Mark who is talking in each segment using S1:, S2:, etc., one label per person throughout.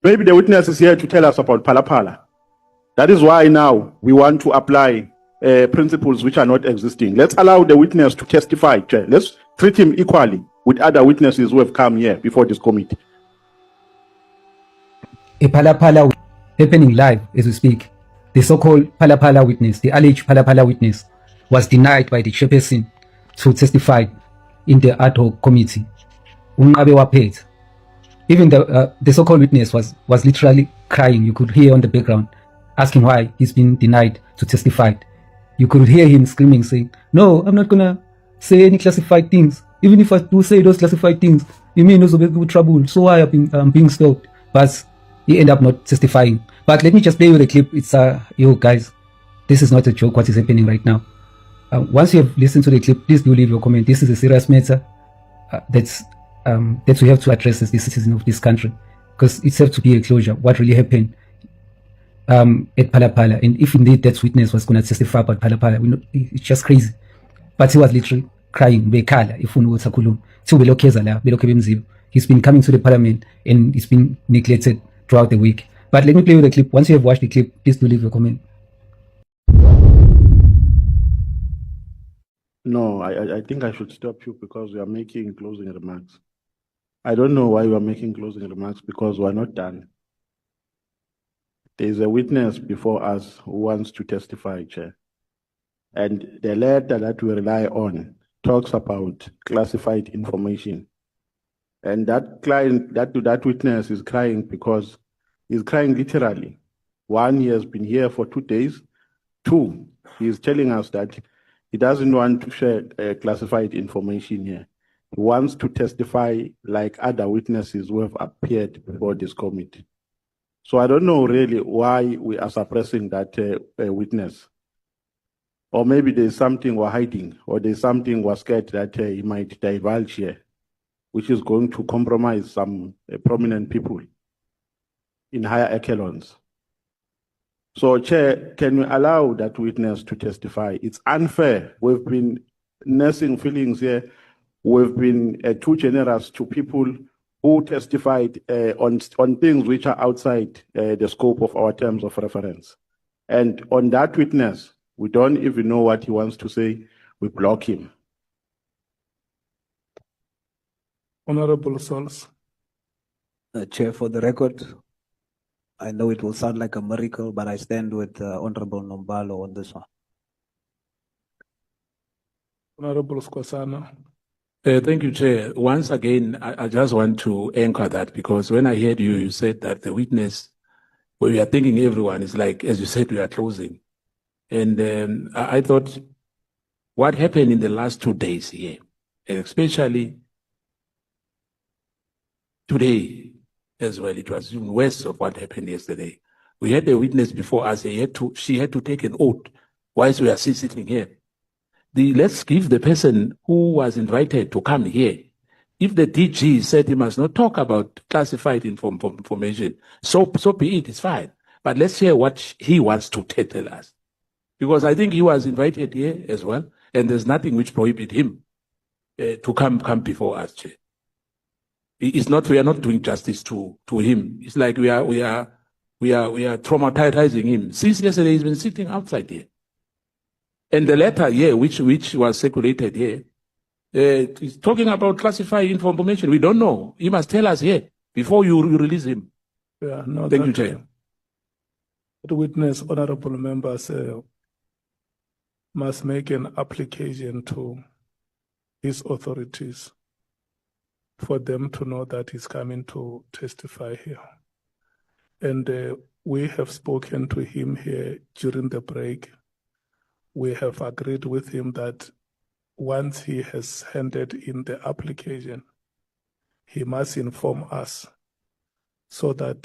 S1: Maybe the witness is here to tell us about Phala. That is why now we want to apply principles which are not existing. Let's allow the witness to testify. Let's treat him equally with other witnesses who have come here before this committee.
S2: A Phala happening live as we speak. The so-called Phala witness, the alleged Phala witness, was denied by the chairperson to testify in the ad hoc committee. Unqabe waphetha. Even the so-called witness was literally crying. You could hear on the background, asking why he's been denied to testify. You could hear him screaming, saying, "No, I'm not gonna say any classified things. Even if I do say those classified things, you mean those will be trouble. So why I'm being stopped?" But he ended up not testifying. But let me just play you the clip. It's yo guys, this is not a joke. What is happening right now? Once you have listened to the clip, please do leave your comment. This is a serious matter that we have to address as the citizen of this country, because it's have to be a closure. What really happened at Phala, and if indeed that witness was going to testify about Phala, it's just crazy. But he was literally crying. He's been coming to the parliament and he's been neglected throughout the week. But let me play you the clip. Once you have watched the clip, please do leave your comment.
S1: No, I think I should stop you because we are making closing remarks. I don't know why you are making closing remarks, because we are not done. There is a witness before us who wants to testify, Chair. And the letter that we rely on talks about classified information. And that client, that witness is crying because he's crying literally. One, he has been here for 2 days. Two, he is telling us that he doesn't want to share classified information here. He wants to testify like other witnesses who have appeared before this committee. So I don't know really why we are suppressing that witness. Or maybe there's something we're hiding, or there's something we're scared that he might divulge here, which is going to compromise some prominent people in higher echelons. So, Chair, can we allow that witness to testify? It's unfair. We've been nursing feelings here. We've been too generous to people who testified on things which are outside the scope of our terms of reference. And on that witness, we don't even know what he wants to say. We block him.
S3: Honorable Souls.
S4: Chair, for the record, I know it will sound like a miracle, but I stand with Honorable Nombalo on this one.
S3: Honorable Skwasana.
S5: Thank you, Chair. Once again, I just want to anchor that, because when I heard you, you said that the witness, well, we are thinking everyone is like, as you said, we are closing. And I thought what happened in the last 2 days here, and especially today as well, it was even worse of what happened yesterday. We had a witness before us, she had to take an oath whilst we are sitting here. Let's give the person who was invited to come here. If the DG said he must not talk about classified information, so be it, it's fine. But let's hear what he wants to tell us. Because I think he was invited here as well, and there's nothing which prohibits him to come before us, Chair. It's not, we are not doing justice to him. It's like we are traumatizing him. Since yesterday, he's been sitting outside here. And the letter here, which was circulated here, is talking about classified information. We don't know. He must tell us here before you release him.
S3: Yeah, no,
S5: Thank you, Chair.
S3: The witness, honorable members, must make an application to his authorities for them to know that he's coming to testify here. And we have spoken to him here during the break. We have agreed with him that once he has handed in the application, he must inform us so that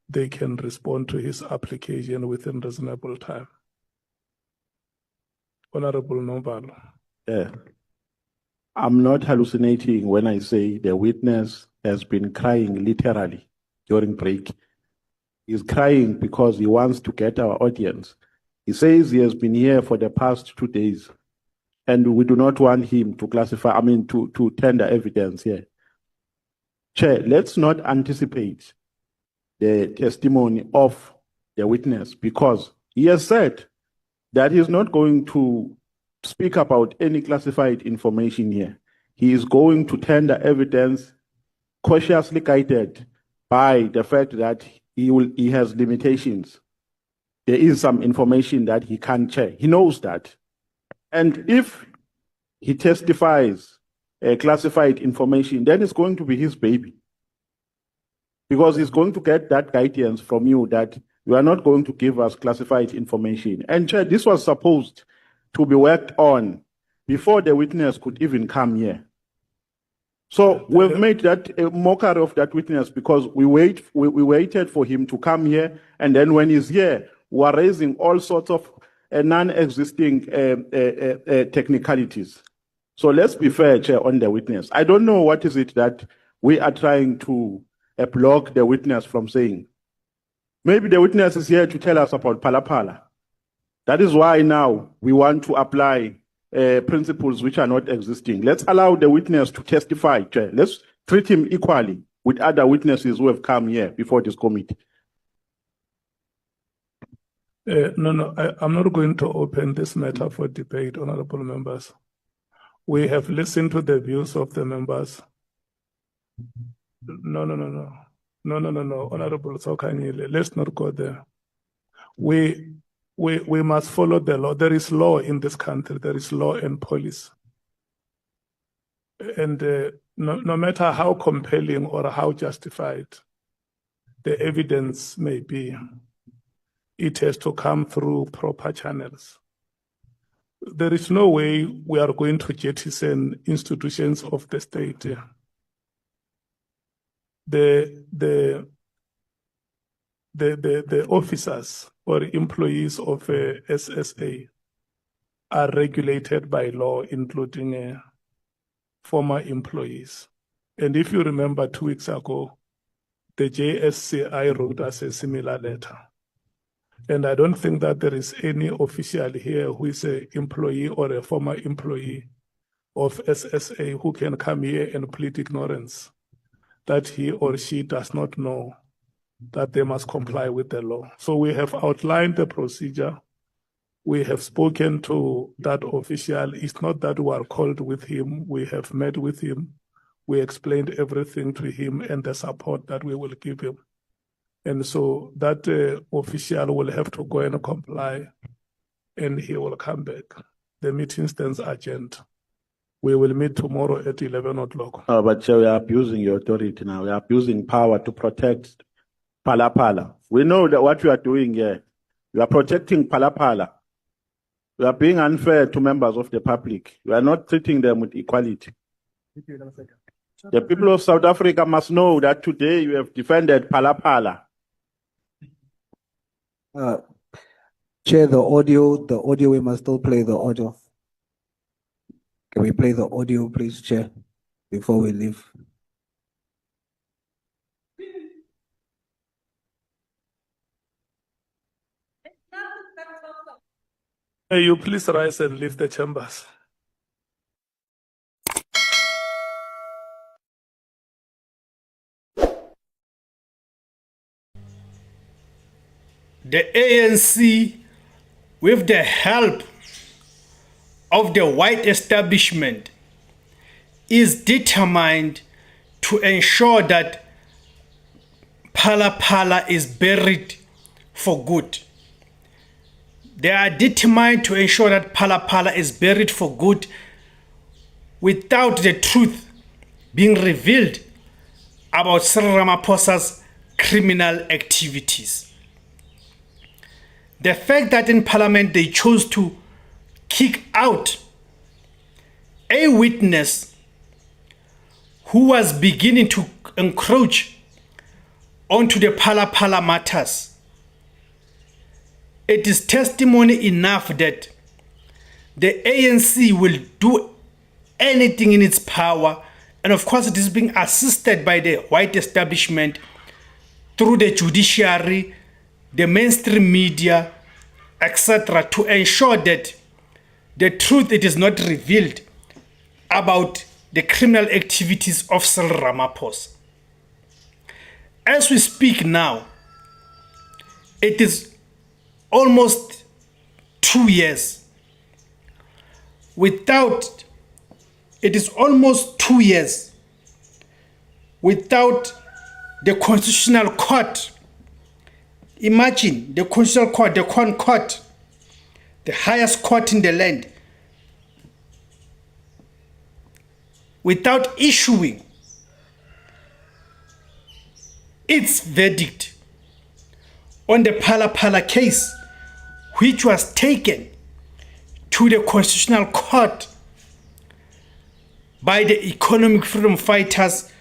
S3: they can respond to his application within reasonable time. Honorable Nombalo.
S1: Yeah. I'm not hallucinating when I say the witness has been crying literally during break. He's crying because he wants to get our audience. He says he has been here for the past 2 days, and we do not want him to classify, to tender evidence here. Chair, let's not anticipate the testimony of the witness, because he has said that he's not going to speak about any classified information here. He is going to tender evidence cautiously guided by the fact that he has limitations. There is some information that he can't share. He knows that. And if he testifies classified information, then it's going to be his baby. Because he's going to get that guidance from you that you are not going to give us classified information. And Chair, this was supposed to be worked on before the witness could even come here. So we've made that a mockery of that witness because we waited for him to come here, and then when he's here, we are raising all sorts of non-existing technicalities. So let's be fair, Chair, on the witness. I don't know what is it that we are trying to block the witness from saying. Maybe the witness is here to tell us about Phala. That is why now we want to apply principles which are not existing. Let's allow the witness to testify, Chair. Let's treat him equally with other witnesses who have come here before this committee.
S3: I'm not going to open this matter for debate, honorable members. We have listened to the views of the members. No, Honorable Sokanyile, let's not go there. We must follow the law. There is law in this country. There is law and policy. And no matter how compelling or how justified the evidence may be, it has to come through proper channels. There is no way we are going to jettison institutions of the state. The officers or employees of SSA are regulated by law, including former employees. And if you remember 2 weeks ago, the JSCI wrote us a similar letter. And I don't think that there is any official here who is an employee or a former employee of SSA who can come here and plead ignorance that he or she does not know that they must comply with the law. So we have outlined the procedure. We have spoken to that official. It's not that we are called with him. We have met with him. We explained everything to him and the support that we will give him. And so that official will have to go and comply, and he will come back. The meeting stands adjourned. We will meet tomorrow at 11 o'clock.
S1: But Chair, we are abusing your authority now. We are abusing power to protect Phala. We know that what you are doing here, you are protecting Phala. You are being unfair to members of the public. You are not treating them with equality. The people of South Africa must know that today you have defended Phala.
S4: Chair, the audio, we must still play the audio. Can we play the audio, please, Chair, before we leave?
S3: May you please rise and leave the chambers.
S6: The ANC, with the help of the white establishment, is determined to ensure that Phala is buried for good. They are determined to ensure that Phala is buried for good without the truth being revealed about Cyril Ramaphosa's criminal activities. The fact that in Parliament they chose to kick out a witness who was beginning to encroach onto the Phala matters, it is testimony enough that the ANC will do anything in its power, and of course it is being assisted by the white establishment through the judiciary, the mainstream media, etc., to ensure that the truth it is not revealed about the criminal activities of Cyril Ramaphosa. As we speak now, it is almost 2 years without, it is almost 2 years without the Constitutional Court. Imagine the Constitutional Court, the Crown Court, the highest court in the land, without issuing its verdict on the Phala Phala case, which was taken to the Constitutional Court by the economic freedom fighters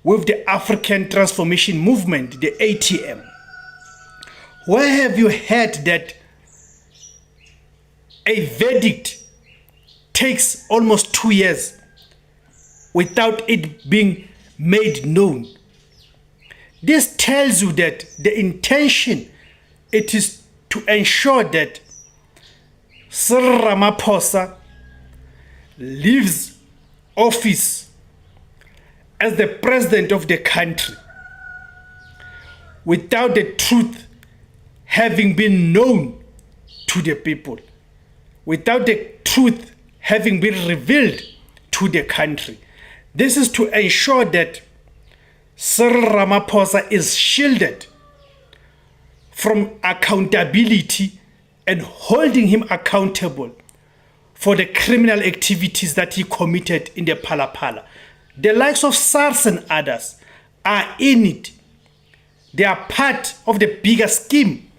S6: with the African Transformation Movement, the ATM. Where have you heard that a verdict takes almost 2 years without it being made known? This tells you that the intention, it is to ensure that Cyril Ramaphosa leaves office as the president of the country without the truth having been known to the people, without the truth having been revealed to the country. This is to ensure that Cyril Ramaphosa is shielded from accountability and holding him accountable for the criminal activities that he committed in the Phala Phala. The likes of SARS and others are in it. They are part of the bigger scheme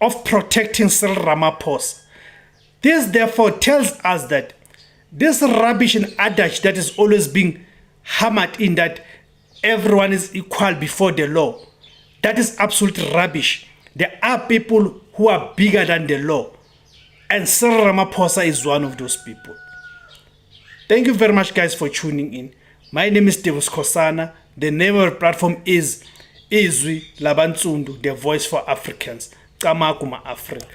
S6: of protecting Cyril Ramaphosa. This therefore tells us that this rubbish and adage that is always being hammered in, that everyone is equal before the law, that is absolute rubbish. There are people who are bigger than the law, and Cyril Ramaphosa is one of those people. Thank you very much, guys, for tuning in. My name is Devus Kosana. The name of the platform is Izwi Labantsundu, the voice for Africans. Kamakuma Africa.